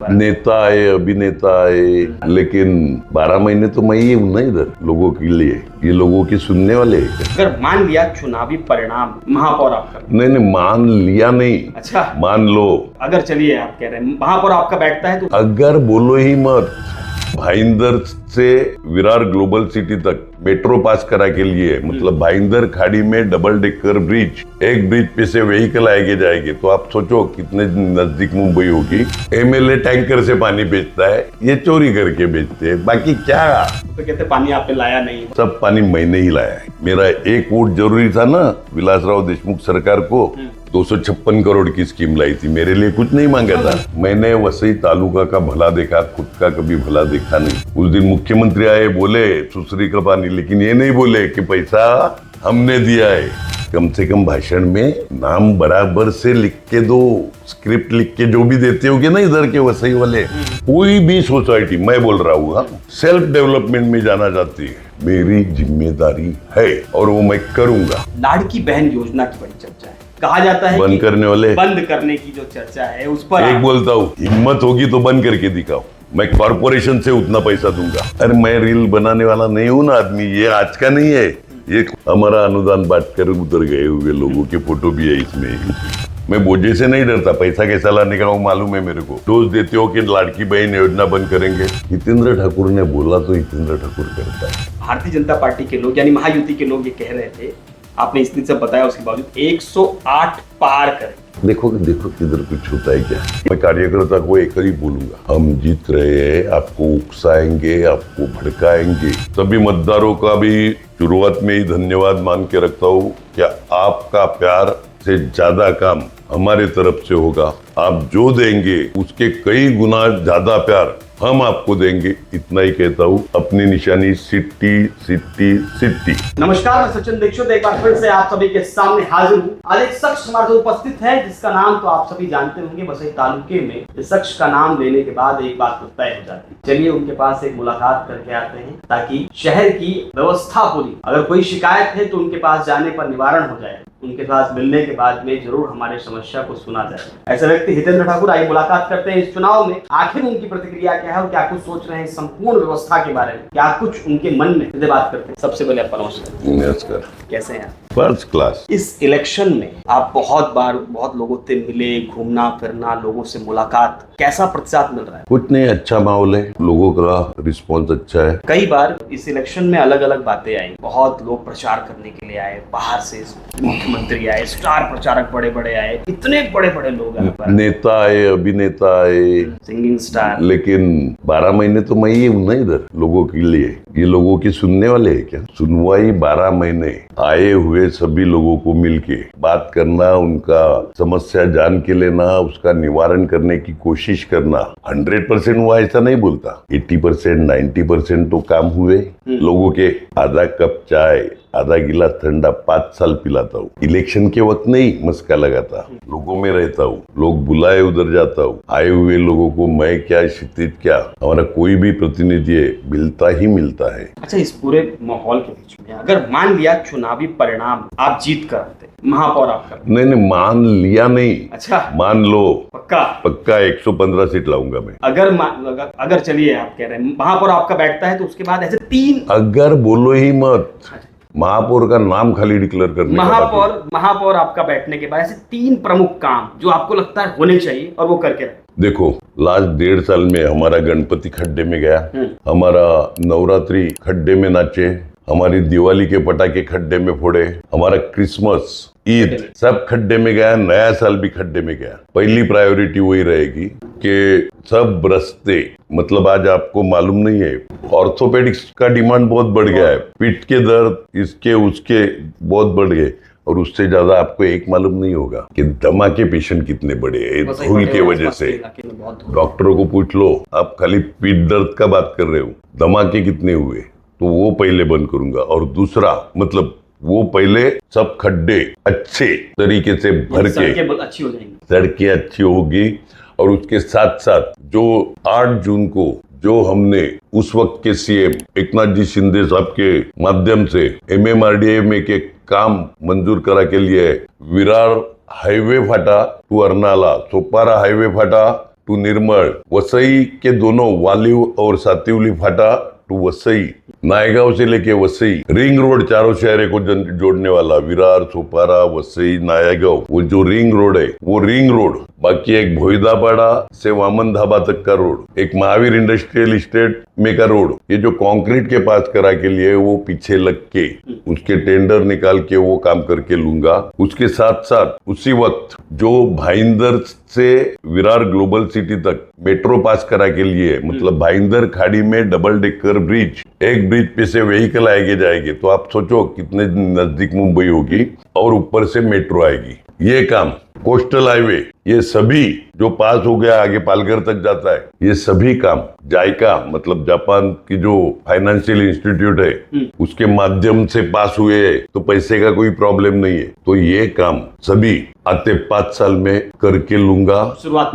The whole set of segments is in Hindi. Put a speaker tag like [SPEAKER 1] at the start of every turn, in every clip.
[SPEAKER 1] नेता है, अभिनेता है, लेकिन 12 महीने तो मैं ही हूं ना इधर लोगों के लिए। ये लोगों की सुनने वाले हैं क्या?
[SPEAKER 2] अगर मान लिया चुनावी परिणाम महापौर आपका,
[SPEAKER 1] नहीं नहीं, मान लिया नहीं,
[SPEAKER 2] अच्छा
[SPEAKER 1] मान लो।
[SPEAKER 2] अगर चलिए आप कह रहे हैं महापौर आपका बैठता है तो
[SPEAKER 1] अगर बोलो ही मत। भाईंदर से विरार ग्लोबल सिटी तक मेट्रो पास करा के लिए, मतलब भाईंदर खाड़ी में डबल डेकर ब्रिज, एक ब्रिज पे से व्हीकल आएंगे जाएंगे, तो आप सोचो कितने नजदीक मुंबई होगी। एमएलए टैंकर से पानी बेचता है, ये चोरी करके बेचते हैं, बाकी क्या।
[SPEAKER 2] तो कहते पानी आपने लाया नहीं।
[SPEAKER 1] सब पानी मैंने ही लाया है। मेरा एक वोट जरूरी था ना विलासराव देशमुख सरकार को। 256 करोड़ की स्कीम लाई थी, मेरे लिए कुछ नहीं मांगा था। मैंने वसई तालुका का भला देखा, खुद का कभी भला देखा नहीं। उस दिन मुख्यमंत्री आए, बोले सुसरी का पानी, लेकिन ये नहीं बोले कि पैसा हमने दिया है। कम से कम भाषण में नाम बराबर से लिख के दो, स्क्रिप्ट लिख के जो भी देते होगे ना इधर के वसई वाले। कोई भी सोसाइटी, मैं बोल रहा हूँ, सेल्फ डेवलपमेंट में जाना चाहती है, मेरी जिम्मेदारी है और वो मैं करूंगा।
[SPEAKER 2] लाड़की बहन योजना की बड़ी चर्चा है, कहा जाता है
[SPEAKER 1] बंद करने वाले,
[SPEAKER 2] बंद करने की जो चर्चा है उस पर
[SPEAKER 1] एक बोलता हूँ, हिम्मत होगी तो बंद करके दिखाओ, मैं कॉर्पोरेशन से उतना पैसा दूंगा। अरे मैं रील बनाने वाला नहीं हूँ ना आदमी, ये आज का नहीं है, ये हमारा अनुदान बांट कर उधर गए हुए लोगों के फोटो भी है इसमें। मैं बोझे से नहीं डरता, पैसा कैसा लाने का वो मालूम है मेरे को। डोज देते हो कि लाड़की बहन योजना बंद करेंगे, हितेंद्र ठाकुर ने बोला तो हितेंद्र ठाकुर करता है।
[SPEAKER 2] भारतीय जनता पार्टी के लोग यानी महायुति के लोग ये कह रहे थे, आपने इस दिन से बताया, उसके बावजूद 108 पार करें।
[SPEAKER 1] देखो किधर कुछ होता है क्या। मैं कार्यकर्ता को एक ही बोलूंगा, हम जीत रहे हैं, आपको उकसाएंगे, आपको भड़काएंगे। सभी मतदारों का भी शुरुआत में ही धन्यवाद मान के रखता हूँ। क्या आपका प्यार से ज्यादा काम हमारे तरफ से होगा। आप जो देंगे उसके कई गुना ज्यादा प्यार हम आपको देंगे, इतना ही कहता हूँ। अपनी निशानी सिटी सिटी सिटी।
[SPEAKER 2] नमस्कार, मैं सचिन दीक्षित एक बार फिर से आप सभी के सामने हाजिर हूँ। आज एक शख्स हमारे उपस्थित है जिसका नाम तो आप सभी जानते होंगे। वसई तालुके में इस शख्स का नाम लेने के बाद एक बात तो तय हो जाती है। चलिए उनके पास एक मुलाकात करके आते हैं ताकि शहर की व्यवस्था पूरी, अगर कोई शिकायत है तो उनके पास जाने पर निवारण हो जाए। उनके साथ मिलने के बाद में जरूर हमारे समस्या को सुना जाए। ऐसे व्यक्ति हितेंद्र ठाकुर, आइए मुलाकात करते हैं। इस चुनाव में आखिर उनकी प्रतिक्रिया क्या है और क्या कुछ सोच रहे हैं संपूर्ण व्यवस्था के बारे में, क्या कुछ उनके मन में, सीधे बात करते हैं। सबसे पहले आपका
[SPEAKER 1] नमस्कार।
[SPEAKER 2] कैसे हैं?
[SPEAKER 1] First class.
[SPEAKER 2] इस इलेक्शन में आप बहुत लोगों से मिले, घूमना फिरना, लोगों से मुलाकात, कैसा प्रतिसाद मिल रहा है?
[SPEAKER 1] कुछ नहीं, अच्छा माहौल है, लोगों का रिस्पॉन्स अच्छा है।
[SPEAKER 2] कई बार इस इलेक्शन में अलग अलग बातें आई, बहुत लोग प्रचार करने के लिए आए, बाहर से मुख्यमंत्री आए, स्टार प्रचारक बड़े बड़े आए, इतने बड़े बड़े लोग आए,
[SPEAKER 1] नेता है, अभिनेता है,
[SPEAKER 2] सिंगिंग स्टार,
[SPEAKER 1] लेकिन 12 महीने तो मैं ही हूं ना इधर लोगों के लिए। ये लोगों की सुनने वाले हैं क्या? सुनवाई 12 महीने, आए हुए सभी लोगों को मिलके बात करना, उनका समस्या जान के लेना, उसका निवारण करने की कोशिश करना। 100% वो ऐसा नहीं बोलता, 80% 90% तो काम हुए। लोगों के आधा कप चाय, आधा गिलास ठंडा 5 साल पिलाता हूँ। इलेक्शन के वक्त नहीं मस्का लगाता, लोगों में रहता हूँ, लोग बुलाए उधर जाता हूँ। आए हुए लोगों को मैं क्या, क्षितिज क्या, हमारा कोई भी प्रतिनिधि मिलता ही मिलता है।
[SPEAKER 2] अच्छा, इस पूरे माहौल के बीच में अगर मान लिया चुनावी परिणाम आप जीत कर आते, महापौर आपका,
[SPEAKER 1] नहीं मान लिया नहीं,
[SPEAKER 2] अच्छा
[SPEAKER 1] मान लो,
[SPEAKER 2] पक्का
[SPEAKER 1] 115 सीट लाऊंगा मैं।
[SPEAKER 2] अगर चलिए आप कह रहे हैं महापौर आपका बैठता है तो उसके बाद ऐसे 3,
[SPEAKER 1] अगर बोलो ही मत, महापौर का नाम खाली डिक्लेयर करने
[SPEAKER 2] महापौर आपका बैठने के बाद ऐसे 3 प्रमुख काम जो आपको लगता है होने चाहिए और वो करके रहे।
[SPEAKER 1] देखो, लास्ट 1.5 साल में हमारा गणपति खड्डे में गया, हमारा नवरात्रि खड्डे में नाचे, हमारी दिवाली के पटाखे खड्डे में फोड़े, हमारा क्रिसमस, ईद सब खड्डे में गया, नया साल भी खड्डे में गया। पहली प्रायोरिटी वही रहेगी कि सब रास्ते, मतलब आज आपको मालूम नहीं है, ऑर्थोपेडिक्स का डिमांड बहुत बढ़ गया है, पीठ के दर्द, इसके उसके बहुत बढ़ गए। और उससे ज्यादा आपको एक मालूम नहीं होगा कि दमा के पेशेंट कितने बड़े हैं धूल के वजह से। डॉक्टरों को पूछ लो, आप खाली पीठ दर्द का बात कर रहे हो, दमा के कितने हुए, तो वो पहले बंद करूंगा। और दूसरा, मतलब वो पहले सब खड्डे अच्छे तरीके से भर के
[SPEAKER 2] अच्छी हो जाएंगी,
[SPEAKER 1] सड़कें अच्छी होगी। और उसके साथ साथ जो 8 जून को जो हमने उस वक्त के सीएम एकनाथ जी शिंदे साहब के माध्यम से MMRDA के काम मंजूर करा के लिए, विरार हाईवे फाटा टू अर्नाला, सोपारा हाईवे फाटा टू निर्मल, वसई के दोनों वालिव और सातिवली फाटा टू वसई, नायगांव से लेके वसई, रिंग रोड चारों शहर को जोड़ने वाला, विरार, सोपारा, वसई, नायगांव, वो जो रिंग रोड है वो रिंग रोड। बाकी एक भोईदापाड़ा से वामन धाबा तक का रोड, एक महावीर इंडस्ट्रियल इस्टेट में का रोड, ये जो कंक्रीट के पास करा के लिए वो पीछे लग के उसके टेंडर निकाल के वो काम करके लूंगा। उसके साथ साथ उसी वक्त जो भाईंदर से विरार ग्लोबल सिटी तक मेट्रो पास करा के लिए, मतलब भाईंदर खाड़ी में डबल डेकर ब्रिज, एक ब्रिज पे से व्हीकल आएंगे जाएंगे तो आप सोचो कितने नजदीक मुंबई होगी, और ऊपर से मेट्रो आएगी। ये काम, कोस्टल हाईवे, ये सभी जो पास हो गया आगे पालघर तक जाता है, ये सभी काम जायका मतलब जापान की जो फाइनेंशियल इंस्टीट्यूट है उसके माध्यम से पास हुए है, तो पैसे का कोई प्रॉब्लम नहीं है। तो ये काम सभी आते 5 साल में करके लूंगा।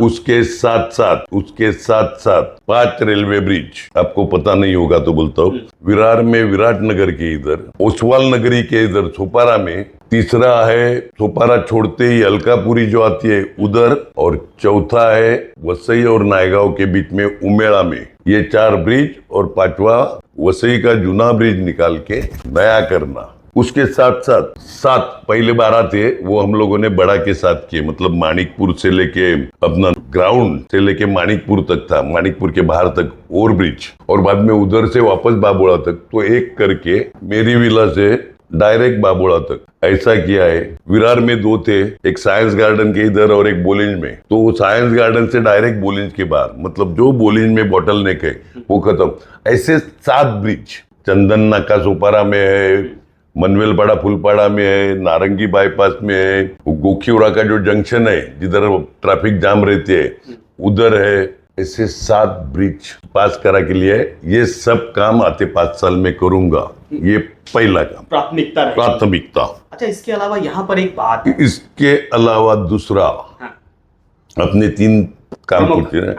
[SPEAKER 1] उसके साथ साथ 5 रेलवे ब्रिज, आपको पता नहीं होगा तो बोलता हूँ, विरार में विराट नगर के इधर, ओसवाल नगरी के इधर सोपारा में, तीसरा है सोपारा छोड़ते ही अलकापुरी जो आती है उधर, और चौथा है वसई और नायगांव के बीच में उमेड़ा में। ये 4 ब्रिज, और 5वां वसई का जूना ब्रिज निकाल के नया करना। उसके साथ साथ 7 पहले 12 थे वो हम लोगों ने बड़ा के साथ किए, मतलब मानिकपुर से लेके अपना ग्राउंड से लेके मानिकपुर तक था, मानिकपुर के बाहर तक ओवर ब्रिज, और बाद में उधर से वापस बाबोड़ा तक, तो एक करके मेरी विला से डायरेक्ट बाबोड़ा तक ऐसा किया है। विरार में 2 थे, एक साइंस गार्डन के इधर और एक बोलिंज में, तो वो साइंस गार्डन से डायरेक्ट बोलिंज के बाहर, मतलब जो बोलिंज में बॉटल नेक है वो खत्म। ऐसे 7 ब्रिज, चंदन नाका सोपारा में है, मनवेलपाड़ा फुलपाड़ा में है, नारंगी बाईपास में है, गोखीवड़ा का जो जंक्शन है जिधर ट्रैफिक जाम रहती है उधर है। ऐसे 7 ब्रिज पास करा के लिए ये सब काम आते 5 साल में करूंगा। ये पहला काम, प्राथमिकता।
[SPEAKER 2] अच्छा, इसके अलावा यहाँ पर एक बात,
[SPEAKER 1] इसके अलावा दूसरा, अपने 3 काम करते हैं।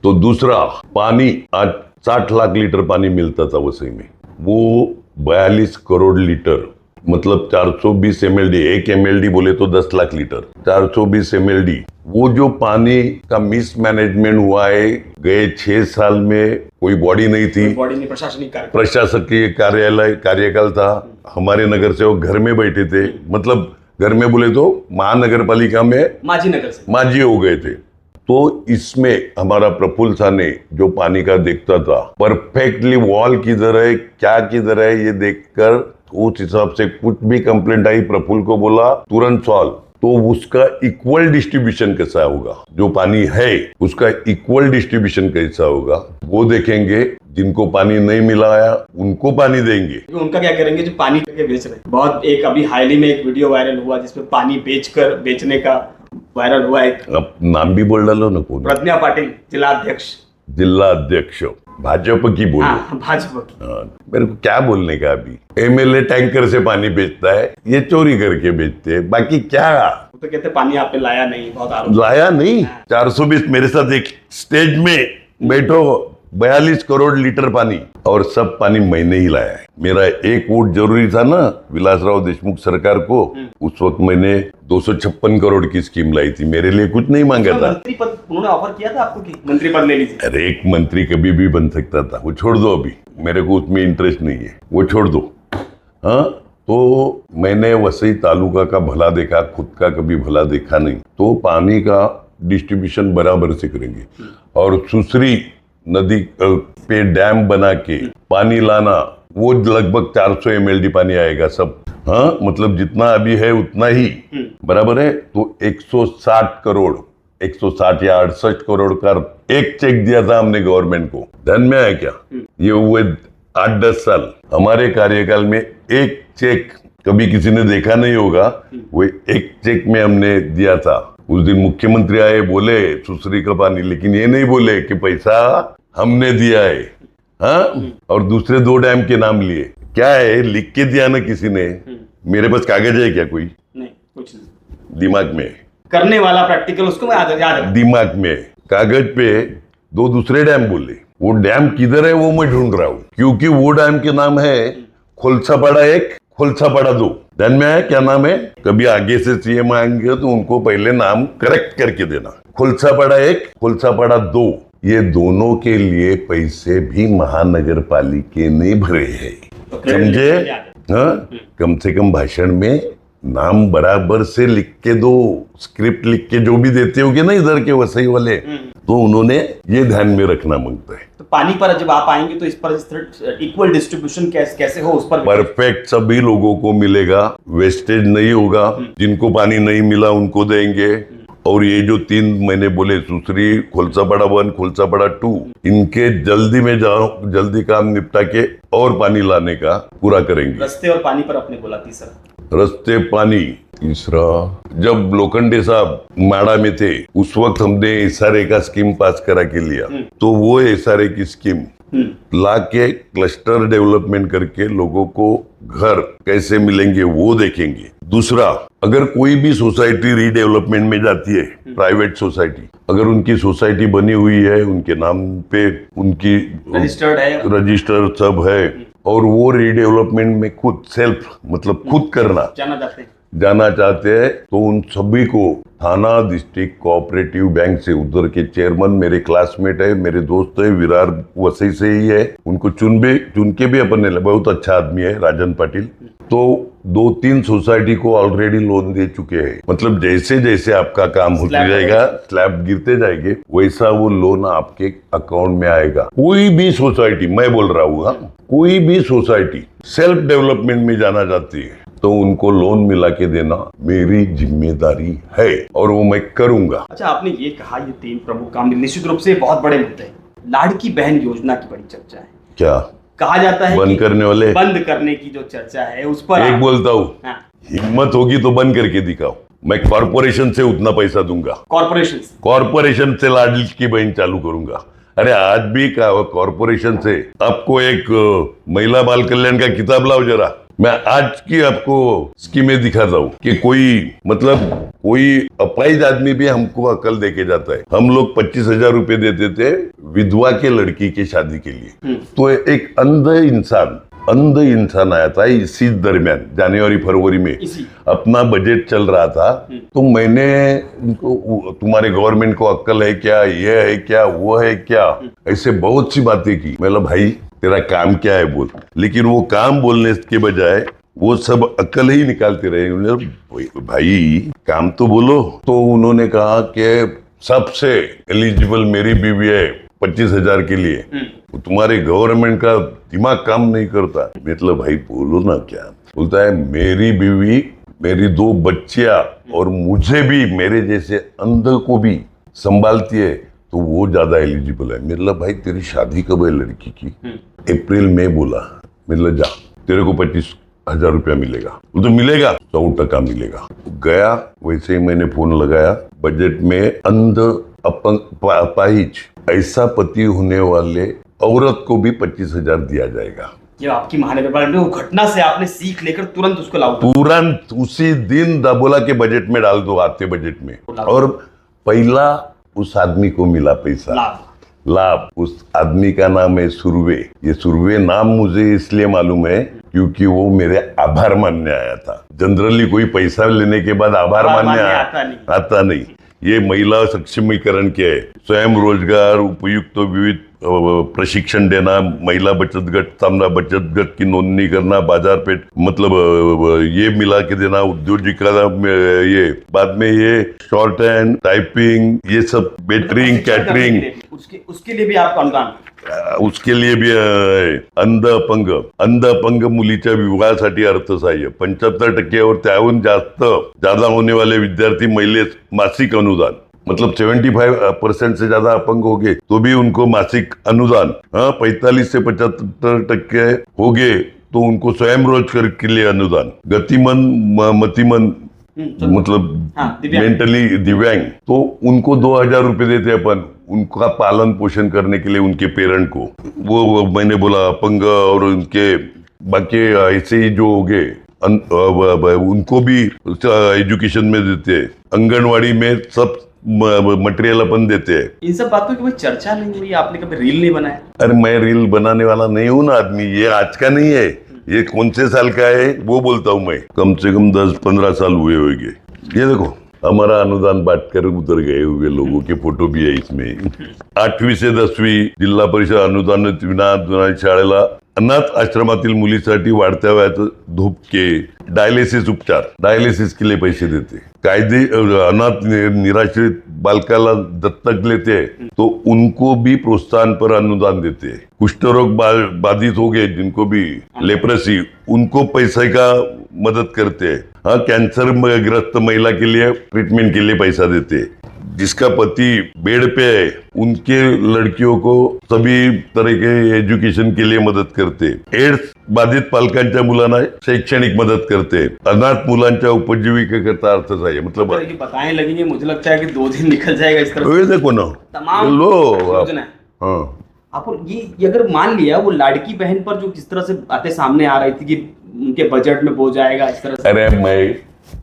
[SPEAKER 1] तो दूसरा, पानी, आज 60 लाख लीटर पानी मिलता था वसई में, वो 42 करोड़ लीटर, मतलब 420 MLD, 1 MLD बोले तो 10 लाख लीटर, 420 MLD, वो जो पानी का मिसमैनेजमेंट हुआ है गए 6 साल में, कोई बॉडी नहीं थी, प्रशासकीय कार्यालय कार्यकाल था, हमारे नगर सेवक घर में बैठे थे, मतलब घर में बोले तो महानगर पालिका में माजी हो गए थे। तो इसमें हमारा प्रफुल्ल साने जो पानी का देखता था, परफेक्टली वॉल किधर है क्या किधर है ये देखकर उस हिसाब से कुछ भी कंप्लेंट आई प्रफुल्ल को बोला तुरंत सॉल्व। तो उसका इक्वल डिस्ट्रीब्यूशन कैसा होगा, जो पानी है उसका इक्वल डिस्ट्रीब्यूशन कैसा होगा वो देखेंगे। जिनको पानी नहीं मिलाया उनको पानी देंगे।
[SPEAKER 2] उनका क्या करेंगे जो पानी करके बेच रहे हैं? बहुत एक अभी हाल ही में एक वीडियो वायरल हुआ जिसमें पानी बेचने का वायरल हुआ। एक
[SPEAKER 1] अब नाम भी बोल डालो ना, कौन?
[SPEAKER 2] प्रज्ञा पाटिल, जिला अध्यक्ष
[SPEAKER 1] भाजपा की बोलो।
[SPEAKER 2] भाजपा की।
[SPEAKER 1] मेरे को क्या बोलने का, अभी MLA टैंकर से पानी बेचता है, ये चोरी करके बेचते हैं, बाकी क्या?
[SPEAKER 2] तो कहते पानी आपने लाया नहीं, बहुत आरोप
[SPEAKER 1] लाया नहीं। 420 मेरे साथ एक स्टेज में बैठो, 42 करोड़ लीटर पानी, और सब पानी मैंने ही लाया है। मेरा एक वोट जरूरी था ना विलासराव देशमुख सरकार को, उस वक्त मैंने 256 करोड़ की स्कीम लाई थी, मेरे लिए कुछ नहीं मांगा था।
[SPEAKER 2] मंत्री पद उन्होंने ऑफर किया था आपको कि मंत्री पद ले लीजिए?
[SPEAKER 1] अरे एक मंत्री कभी भी बन सकता था, वो छोड़ दो, अभी मेरे को उसमें इंटरेस्ट नहीं है, वो छोड़ दो। हाँ, तो मैंने वसई तालुका का भला देखा, खुद का कभी भला देखा नहीं। तो पानी का डिस्ट्रीब्यूशन बराबर से करेंगे, और सुसरी नदी पे डैम बना के पानी लाना, वो लगभग 400 MLD पानी आएगा सब। हाँ, मतलब जितना अभी है उतना ही बराबर है। तो 160 करोड़ 160 या 68 करोड़ का एक चेक दिया था हमने गवर्नमेंट को, ध्यान में आया क्या? ये हुए 8-10 साल हमारे कार्यकाल में, एक चेक कभी किसी ने देखा नहीं होगा, वो एक चेक में हमने दिया था। उस दिन मुख्यमंत्री आए, बोले सुसरी का पानी, लेकिन ये नहीं बोले कि पैसा हमने दिया है। हाँ, और दूसरे 2 डैम के नाम लिए, क्या है लिख के दिया ना किसी ने, मेरे पास कागज है क्या? कोई
[SPEAKER 2] नहीं, कुछ नहीं,
[SPEAKER 1] दिमाग में
[SPEAKER 2] करने वाला प्रैक्टिकल उसको मैं याद
[SPEAKER 1] दिमाग में कागज पे 2 दूसरे डैम बोले। वो डैम किधर है वो मैं ढूंढ रहा हूँ, क्योंकि वो डैम के नाम है खोलसापाड़ा 1, खोलसापाड़ा 2। ध्यान में आया क्या नाम है? कभी आगे से CM आएंगे तो उनको पहले नाम करेक्ट करके देना। खोलसापाड़ा 1, खोलसापाड़ा 2, ये दोनों के लिए पैसे भी महानगर पालिका ने भरे हैं।
[SPEAKER 2] तो credit
[SPEAKER 1] समझे?
[SPEAKER 2] लिस्ट में आ जाए।
[SPEAKER 1] हाँ, कम से कम भाषण में नाम बराबर से लिख के दो, स्क्रिप्ट लिख के जो भी देते होगे ना इधर के वसई वाले, तो उन्होंने ये ध्यान में रखना मांगता है।
[SPEAKER 2] तो पानी पर जब आप आएंगे तो इस पर इक्वल डिस्ट्रीब्यूशन कैसे हो उस पर
[SPEAKER 1] परफेक्ट सभी लोगों को मिलेगा, वेस्टेज नहीं होगा। जिनको पानी नहीं मिला उनको देंगे। और ये जो 3 महीने बोले सुसरी, खोलसापाड़ा 1, खोलसापाड़ा 2, इनके जल्दी में जाओ, जल्दी काम निपटा के और पानी लाने का पूरा करेंगे।
[SPEAKER 2] रास्ते और पानी पर आपने बोला तीसरा,
[SPEAKER 1] रस्ते पानी। तीसरा, जब लोखंडे साहब माड़ा में थे उस वक्त हमने एसआरए का स्कीम पास करा के लिया, तो वो एसआरए की स्कीम ला के क्लस्टर डेवलपमेंट करके लोगों को घर कैसे मिलेंगे वो देखेंगे। दूसरा, अगर कोई भी सोसाइटी रीडेवलपमेंट में जाती है, प्राइवेट सोसाइटी, अगर उनकी सोसाइटी बनी हुई है, उनके नाम पे उनकी
[SPEAKER 2] रजिस्टर्ड है,
[SPEAKER 1] रजिस्टर सब है, और वो रीडेवलपमेंट में खुद सेल्फ मतलब खुद करना जाना चाहते हैं, तो उन सभी को थाना डिस्ट्रिक्ट कोऑपरेटिव बैंक से, उधर के चेयरमैन मेरे क्लासमेट है, मेरे दोस्त है, विरार वसई से ही है, उनको चुन के भी अपन ने, बहुत अच्छा आदमी है राजन पाटिल, तो 2-3 सोसाइटी को ऑलरेडी लोन दे चुके हैं। मतलब जैसे जैसे आपका काम होता जाएगा, स्लैब गिरते जाएंगे, वैसा वो लोन आपके अकाउंट में आएगा। कोई भी सोसाइटी, मैं बोल रहा हूँ, कोई भी सोसाइटी सेल्फ डेवलपमेंट में जाना चाहती है तो उनको लोन मिला के देना मेरी जिम्मेदारी है और वो मैं करूंगा।
[SPEAKER 2] अच्छा, आपने ये कहा ये 3 प्रमुख काम निश्चित रूप से बहुत बड़े मुद्दे हैं। लाड़की बहन योजना की बड़ी चर्चा है,
[SPEAKER 1] क्या
[SPEAKER 2] कहा जाता है
[SPEAKER 1] बंद करने वाले,
[SPEAKER 2] बंद करने की जो चर्चा है उस पर
[SPEAKER 1] एक बोलता हूँ,
[SPEAKER 2] हाँ।
[SPEAKER 1] हिम्मत होगी तो बंद करके दिखाओ, मैं कॉर्पोरेशन से उतना पैसा दूंगा, कॉर्पोरेशन से लाडकी बहन चालू करूंगा। अरे आज भी कॉर्पोरेशन से आपको एक महिला बाल कल्याण का किताब लाओ जरा, मैं आज की आपको स्कीमें दिखाता हूँ कि कोई अपाहिज आदमी भी हमको अकल देके जाता है। हम लोग 25,000 रुपए देते थे विधवा के लड़की की शादी के लिए, तो एक अंध इंसान आया था इसी दरमियान, जनवरी फरवरी में अपना बजट चल रहा था, तो मैंने तुम्हारे गवर्नमेंट को अक्ल है क्या, ये है क्या, वो है क्या, ऐसे बहुत सी बातें की। मतलब भाई तेरा काम क्या है बोल, लेकिन वो काम बोलने के बजाय वो सब अक्ल ही निकालते रहे। भाई काम तो बोलो। तो उन्होंने कहा कि सबसे एलिजिबल मेरी बीवी है 25,000 के लिए, तुम्हारे गवर्नमेंट का दिमाग काम नहीं करता। मतलब भाई बोलो ना क्या। बोलता है मेरी बीवी, मेरी 2 बच्चियां और मुझे भी, मेरे जैसे अंध को भी संभालती है, तो वो ज्यादा एलिजिबल है। मतलब भाई तेरी शादी कब है लड़की की? अप्रैल में बोला। मतलब जा, तेरे को 25,000 रुपया मिलेगा। वो तो मिलेगा, 100% मिलेगा। गया, वैसे ही मैंने फोन लगाया, बजट में अंध अपाहिज ऐसा पति होने वाले औरत को भी 25,000 दिया जाएगा।
[SPEAKER 2] ये आपकी महानगर पालिका में घटना से आपने सीख लेकर तुरंत उसको लागू,
[SPEAKER 1] तुरंत उसी दिन बोला के बजट में डाल दो, आते बजट में। और पहला उस आदमी को मिला पैसा, लाभ। उस आदमी का नाम है सुरवे। ये सुरवे नाम मुझे इसलिए मालूम है क्योंकि वो मेरे आभार मानने आया था। जनरली कोई पैसा लेने के बाद आभार मानने आता नहीं। ये महिला सक्षमीकरण के है, स्वयं रोजगार, उपयुक्त विविध प्रशिक्षण देना, महिला बचत गट, सामना बचत गट की नोंदणी करना, बाजार पेट मतलब ये मिला के देना, उद्योजिका ये, बाद में ये शॉर्ट हैंड, टाइपिंग, ये सब, बेटरिंग, कैटरिंग,
[SPEAKER 2] उसके लिए भी आपका अनुदान,
[SPEAKER 1] उसके लिए भी अंध अपंग मुलीच्या विवाहासाठी अर्थसहाय्य 75% और त्याहून ज्यादा होने वाले विद्यार्थी महिलेस मासिक अनुदान, मतलब 75% से ज्यादा अपंग हो गए तो भी उनको मासिक अनुदान। 45 से 75% हो गए तो उनको स्वयं रोजगार के लिए अनुदान। गतिमन मतिमन मतलब मेंटली दिव्यांग, तो उनको 2,000 रुपए देते अपन, उनका पालन पोषण करने के लिए उनके पेरेंट को। वो मैंने बोला अपंग और उनके बाकी ऐसे ही जो हो गए उनको भी एजुकेशन में देते हैं, आंगनवाड़ी में सब मटेरियल अपन देते हैं।
[SPEAKER 2] इन सब बातों की कोई चर्चा नहीं हुई? आपने कभी रील नहीं बनाया?
[SPEAKER 1] अरे मैं रील बनाने वाला नहीं हूँ ना आदमी, ये आज का नहीं है, ये कौन से साल का है वो बोलता हूँ मैं। कम से कम 10-15 साल हुए होंगे। ये देखो हमारा अनुदान बांटकर उधर गए हुए लोगों के फोटो भी है इसमें। 8वी से 10वी जिल्हा परिषद अनुदान विना शाळेला अनाथ आश्रमातील मुलीसाठी वाढत्या वयाचं धूपके डायलिसिस उपचार डायलिसिस के लिए पैसे देते। कायदे अनाथ निराश्रित बालकाला दत्तक लेते हैं तो उनको भी प्रोत्साहन पर अनुदान देते हैं। कुष्ठ रोग बाधित हो गए जिनको भी लेप्रेसी उनको पैसे का मदद करते हैं। हाँ, कैंसर ग्रस्त महिला के लिए ट्रीटमेंट के लिए पैसा देते हैं। जिसका पति बेड पे है उनके लड़कियों को सभी तरह के एजुकेशन के लिए मदत करते। एड्स बाधित पालकांच्या मुलांना शैक्षणिक मदत करते। अनाथ मुलांच्या उपजीविकेचा अर्थच आहे। मतलब
[SPEAKER 2] बताने लगेंगे, मुझे लगता है कि 2 दिन निकल जाएगा इस तरह
[SPEAKER 1] ये देखो ना,
[SPEAKER 2] तमाम
[SPEAKER 1] लो
[SPEAKER 2] योजना।
[SPEAKER 1] हाँ,
[SPEAKER 2] आपको ये अगर मान लिया वो लाड़की बहन पर जो किस तरह से बातें सामने आ रही थी कि उनके बजट में बोझ आएगा इस तरह से।
[SPEAKER 1] अरे मैं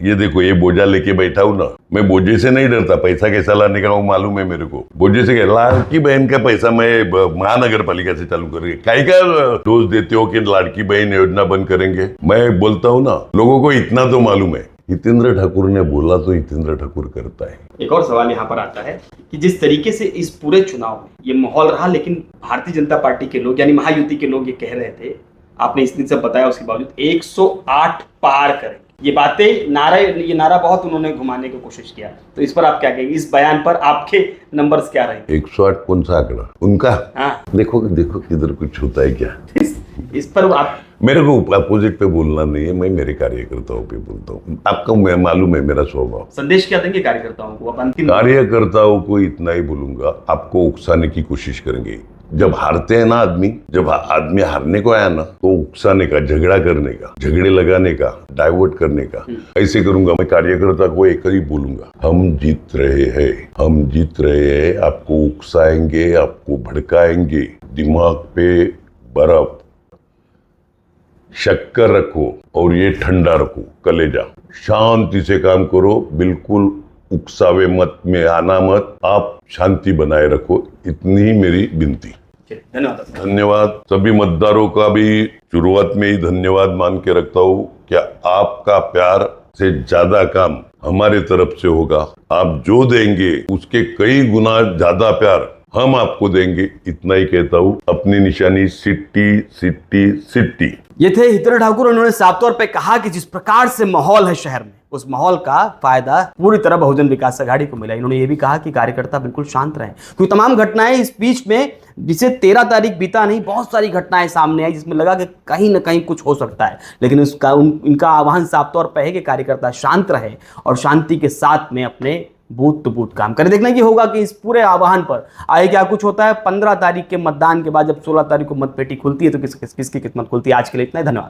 [SPEAKER 1] ये देखो ये बोझा लेके बैठा हूँ ना, मैं बोझे से नहीं डरता। पैसा कैसा लाने का वो मालूम है मेरे को। बोझे से क्या, लाड़की बहन का पैसा मैं महानगर पालिका से चालू करेंगे। काय का डोज देते हो कि लाड़की बहन योजना बंद करेंगे। मैं बोलता हूँ ना, लोगों को इतना तो मालूम है, हितेंद्र ठाकुर ने बोला तो हितेंद्र ठाकुर करता है।
[SPEAKER 2] एक और सवाल यहाँ पर आता है कि जिस तरीके से इस पूरे चुनाव में ये माहौल रहा, लेकिन भारतीय जनता पार्टी के लोग यानी महायुति के लोग ये कह रहे थे, आपने इस दिन से बताया उसके बावजूद 108 पार करें, ये बातें ये नारा बहुत उन्होंने घुमाने की कोशिश किया। तो इस पर आप क्या कहेंगे, इस बयान पर आपके नंबर्स क्या रहे?
[SPEAKER 1] 108 कौन सा आंकड़ा उनका?
[SPEAKER 2] हाँ,
[SPEAKER 1] देखो किधर कुछ होता है क्या।
[SPEAKER 2] इस पर आप,
[SPEAKER 1] मेरे को अपोजिट पे बोलना नहीं है, मैं मेरे कार्यकर्ताओं पे बोलता हूँ। आपको मालूम है मेरा स्वभाव।
[SPEAKER 2] संदेश क्या देंगे कार्यकर्ताओं को? अंतिम
[SPEAKER 1] कार्यकर्ताओं को इतना ही बोलूंगा, आपको उकसाने की कोशिश करेंगे। जब हारते हैं ना जब आदमी हारने को आया ना तो उकसाने का, झगड़ा करने का, झगड़े लगाने का, डाइवर्ट करने का, ऐसे करूंगा। मैं कार्यकर्ता को एक ही बोलूंगा, हम जीत रहे हैं। आपको उकसाएंगे, आपको भड़काएंगे, दिमाग पे बर्फ शक्कर रखो और ये ठंडा रखो, कलेजा, शांति से काम करो, बिल्कुल उकसावे मत, में आना मत, आप शांति बनाए रखो। इतनी ही मेरी विनती। धन्यवाद। सभी मतदारों का भी शुरुआत में ही धन्यवाद मान के रखता हूँ। क्या आपका प्यार से ज्यादा काम हमारे तरफ से होगा। आप जो देंगे उसके कई गुना ज्यादा प्यार हम आपको देंगे, इतना ही कहता हूँ। अपनी निशानी सिट्टी।
[SPEAKER 2] ये थे हितेंद्र ठाकुर। उन्होंने साफ तौर पे कहा कि जिस प्रकार से माहौल है शहर में, उस माहौल का फायदा पूरी तरह बहुजन विकास आघाड़ी को मिला। इन्होंने ये भी कहा कि कार्यकर्ता बिल्कुल शांत रहें, क्योंकि तमाम घटनाएं इस बीच में, जिसे 13 तारीख बीता नहीं, बहुत सारी घटनाएं सामने आई जिसमें लगा कि कहीं ना कहीं कुछ हो सकता है, लेकिन इनका आह्वान साफ तौर पर है कि कार्यकर्ता शांत रहे और शांति के साथ में अपने बूथ टू बूथ काम करें। देखने की होगा कि इस पूरे आह्वान पर आगे क्या कुछ होता है। 15 तारीख के मतदान के बाद जब 16 तारीख को मतपेटी खुलती है तो किसकी किस्मत खुलती है। आज के लिए इतना ही, धन्यवाद।